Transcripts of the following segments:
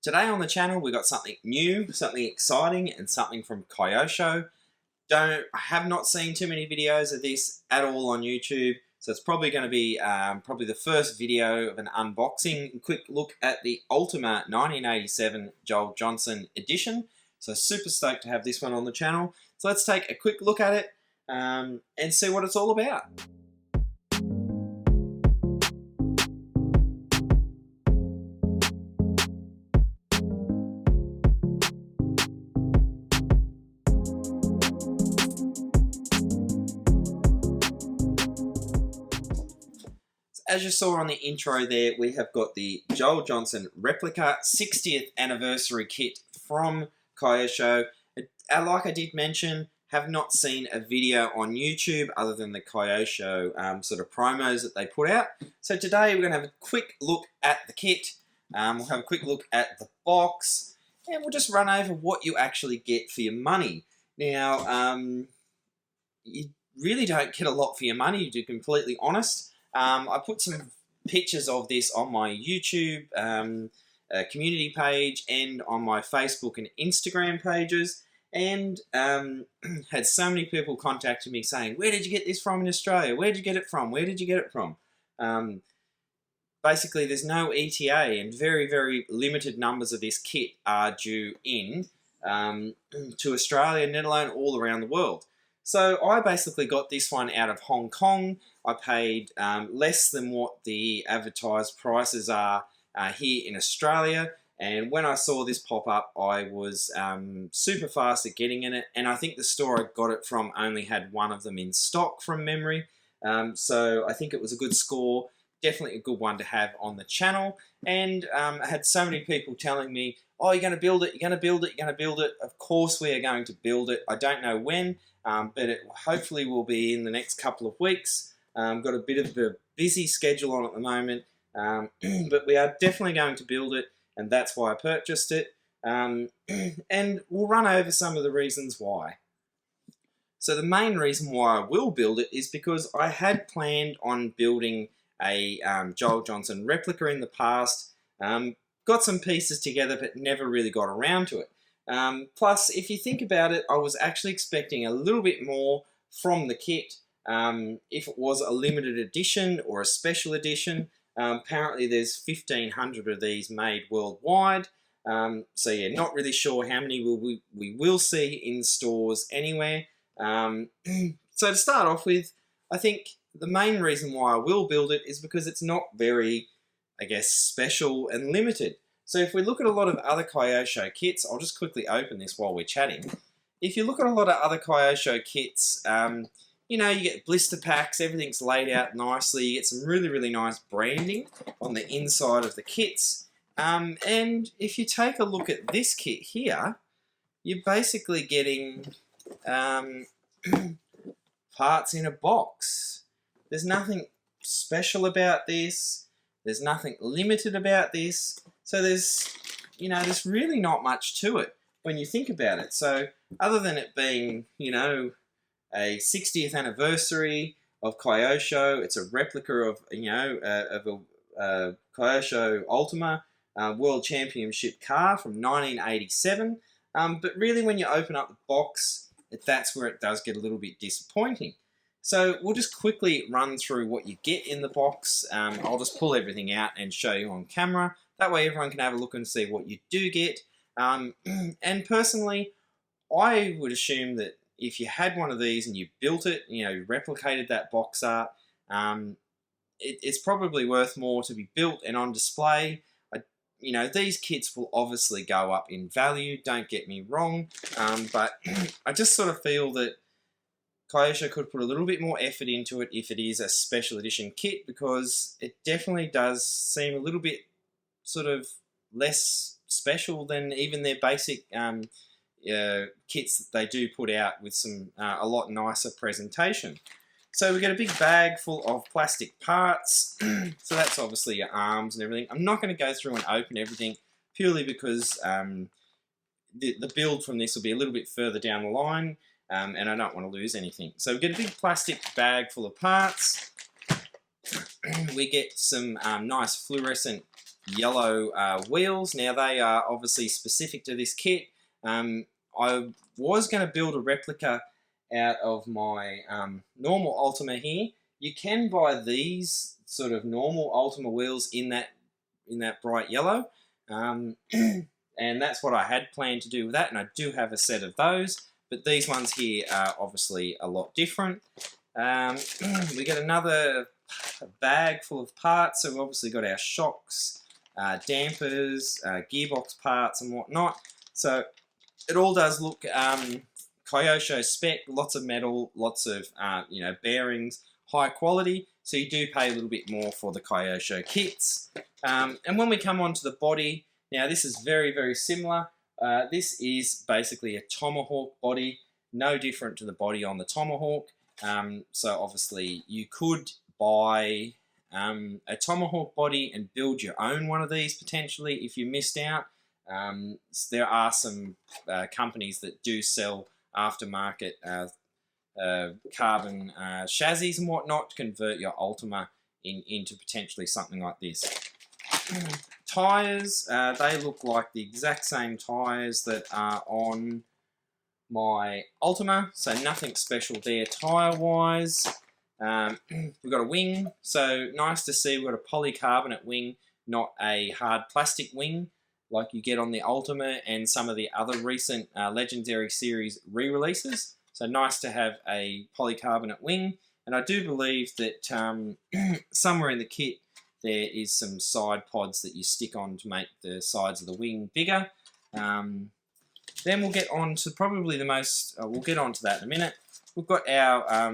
Today on the channel we got something new, something exciting, and something from Kyosho. I have not seen too many videos of this at all on YouTube, so it's probably going to be probably the first video of an unboxing. A quick look at the Ultima 1987 Joel Johnson edition. So super stoked to have this one on the channel. So let's take a quick look at it and see what it's all about. As you saw on the intro there, we have got the Joel Johnson Replica 60th anniversary kit from Kyosho. Like I did mention, have not seen a video on YouTube other than the Kyosho sort of promos that they put out. So today we're going to have a quick look at the kit. We'll have a quick look at the box, and we'll just run over what you actually get for your money. Now, you really don't get a lot for your money, to be completely honest. I put some pictures of this on my YouTube community page and on my Facebook and Instagram pages, and had so many people contacting me saying, where did you get this from in Australia? Where did you get it from? Where did you get it from? Basically, there's no ETA, and very, very limited numbers of this kit are due in to Australia, let alone all around the world. So I basically got this one out of Hong Kong. I paid less than what the advertised prices are here in Australia. And when I saw this pop up, I was super fast at getting in it. And I think the store I got it from only had one of them in stock from memory. So I think it was a good score. Definitely a good one to have on the channel. And I had so many people telling me, oh, you're going to build it, you're going to build it, you're going to build it. Of course we are going to build it. I don't know when. But it hopefully will be in the next couple of weeks. Got a bit of a busy schedule on at the moment, but we are definitely going to build it, and that's why I purchased it. And we'll run over some of the reasons why. So the main reason why I will build it is because I had planned on building a Joel Johnson replica in the past. Got some pieces together, but never really got around to it. Plus, if you think about it, I was actually expecting a little bit more from the kit if it was a limited edition or a special edition. Apparently there's 1,500 of these made worldwide. So yeah, not really sure how many we will see in stores anywhere. So to start off with, I think the main reason why I will build it is because it's not very, I guess, special and limited. So if we look at a lot of other Kyosho kits, I'll just quickly open this while we're chatting. If you look at a lot of other Kyosho kits, you know, you get blister packs, everything's laid out nicely, you get some really, really nice branding on the inside of the kits. And if you take a look at this kit here, you're basically getting parts in a box. There's nothing special about this. There's nothing limited about this. So there's really not much to it when you think about it. So other than it being, you know, a 60th anniversary of Kyosho, it's a replica of, you know, of a Kyosho Ultima World Championship car from 1987. But really when you open up the box, that's where it does get a little bit disappointing. So we'll just quickly run through what you get in the box. I'll just pull everything out and show you on camera. That way everyone can have a look and see what you do get. And personally, I would assume that if you had one of these and you built it, you know, you replicated that box art, it's probably worth more to be built and on display. You know, these kits will obviously go up in value, don't get me wrong, but I just sort of feel that Kyosho could put a little bit more effort into it if it is a special edition kit, because it definitely does seem a little bit sort of less special than even their basic kits that they do put out with some a lot nicer presentation. So we get a big bag full of plastic parts. So that's obviously your arms and everything. I'm not going to go through and open everything purely because the build from this will be a little bit further down the line. And I don't want to lose anything. So we get a big plastic bag full of parts. We get some nice fluorescent yellow wheels. Now they are obviously specific to this kit. I was going to build a replica out of my normal Ultima here. You can buy these sort of normal Ultima wheels in that bright yellow, and that's what I had planned to do with that, and I do have a set of those, but these ones here are obviously a lot different. We get another bag full of parts, so we've obviously got our shocks, dampers, gearbox parts and whatnot. So it all does look Kyosho spec, lots of metal, lots of bearings, high quality. So you do pay a little bit more for the Kyosho kits. And when we come on to the body, now this is very, very similar. This is basically a Tomahawk body, no different to the body on the Tomahawk. So obviously you could buy a Tomahawk body and build your own one of these potentially if you missed out. There are some companies that do sell aftermarket carbon chassis and whatnot to convert your Ultima into potentially something like this. Tyres, they look like the exact same tyres that are on my Ultima, so nothing special there tyre-wise. We've got a wing, so nice to see we've got a polycarbonate wing, not a hard plastic wing like you get on the Ultima and some of the other recent Legendary Series re-releases. So nice to have a polycarbonate wing, and I do believe that somewhere in the kit there is some side pods that you stick on to make the sides of the wing bigger. Then we'll get on to probably the most, we'll get on to that in a minute. We've got our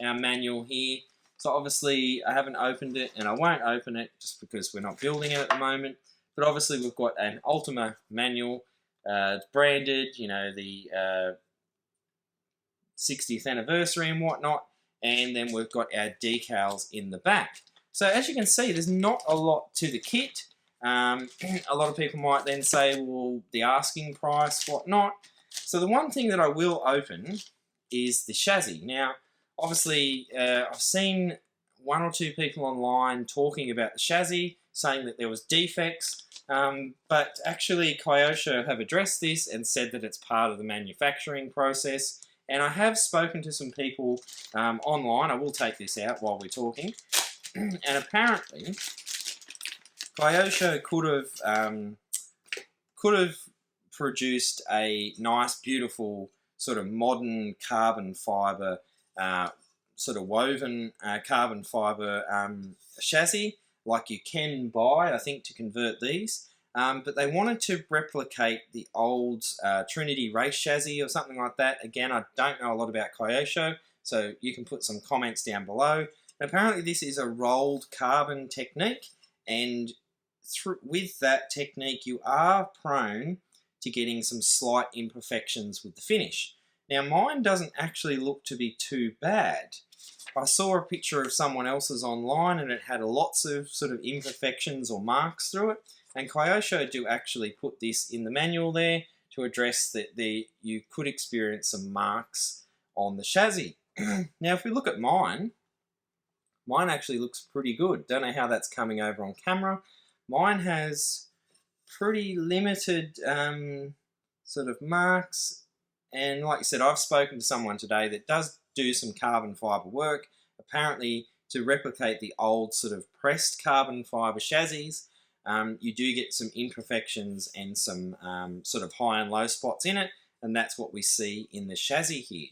manual here. So obviously I haven't opened it and I won't open it just because we're not building it at the moment. But obviously we've got an Ultima manual. It's branded, the 60th anniversary and whatnot. And then we've got our decals in the back. So as you can see, there's not a lot to the kit. A lot of people might then say, well, the asking price, whatnot. So the one thing that I will open is the chassis. Now, obviously, I've seen one or two people online talking about the chassis, saying that there was defects, but actually Kyosho have addressed this and said that it's part of the manufacturing process. And I have spoken to some people online. I will take this out while we're talking. And apparently, Kyosho could have produced a nice, beautiful, sort of modern carbon fibre, sort of woven carbon fibre chassis, like you can buy, I think, to convert these. But they wanted to replicate the old Trinity race chassis or something like that. Again, I don't know a lot about Kyosho, so you can put some comments down below. Apparently this is a rolled carbon technique, and with that technique you are prone to getting some slight imperfections with the finish. Now mine doesn't actually look to be too bad. I saw a picture of someone else's online and it had lots of sort of imperfections or marks through it, and Kyosho do actually put this in the manual there to address that you could experience some marks on the chassis. Now if we look at mine actually looks pretty good. Don't know how that's coming over on camera. Mine has pretty limited sort of marks, and like I said, I've spoken to someone today that does do some carbon fibre work, apparently to replicate the old sort of pressed carbon fibre chassis. You do get some imperfections and some sort of high and low spots in it, and that's what we see in the chassis here.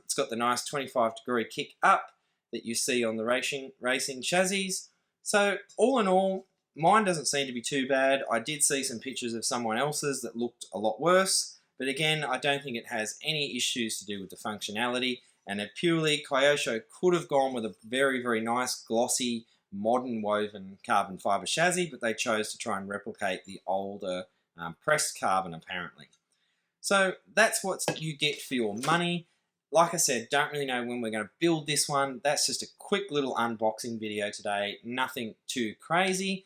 It's got the nice 25-degree kick up that you see on the racing chassis. So all in all, mine doesn't seem to be too bad. I did see some pictures of someone else's that looked a lot worse, but again, I don't think it has any issues to do with the functionality, and it purely, Kyosho could have gone with a very, very nice, glossy, modern woven carbon fibre chassis, but they chose to try and replicate the older pressed carbon, apparently. So that's what you get for your money. Like I said, don't really know when we're going to build this one. That's just a quick little unboxing video today. Nothing too crazy.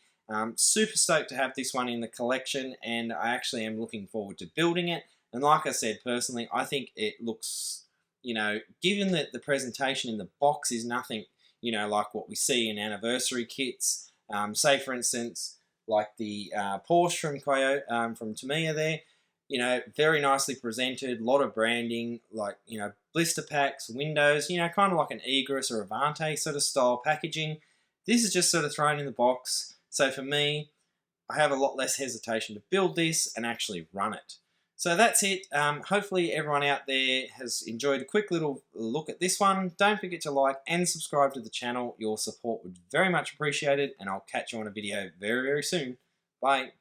Super stoked to have this one in the collection, and I actually am looking forward to building it. And like I said, personally, I think it looks, given that the presentation in the box is nothing, like what we see in anniversary kits, Say, for instance, like the Porsche from from Tamiya there, you know, very nicely presented, a lot of branding, like, you know, blister packs, windows, you know, kind of like an Egris or Avante sort of style packaging. This is just sort of thrown in the box. So for me, I have a lot less hesitation to build this and actually run it. So that's it. Hopefully everyone out there has enjoyed a quick little look at this one. Don't forget to like and subscribe to the channel. Your support would very much appreciated, and I'll catch you on a video very, very soon. Bye.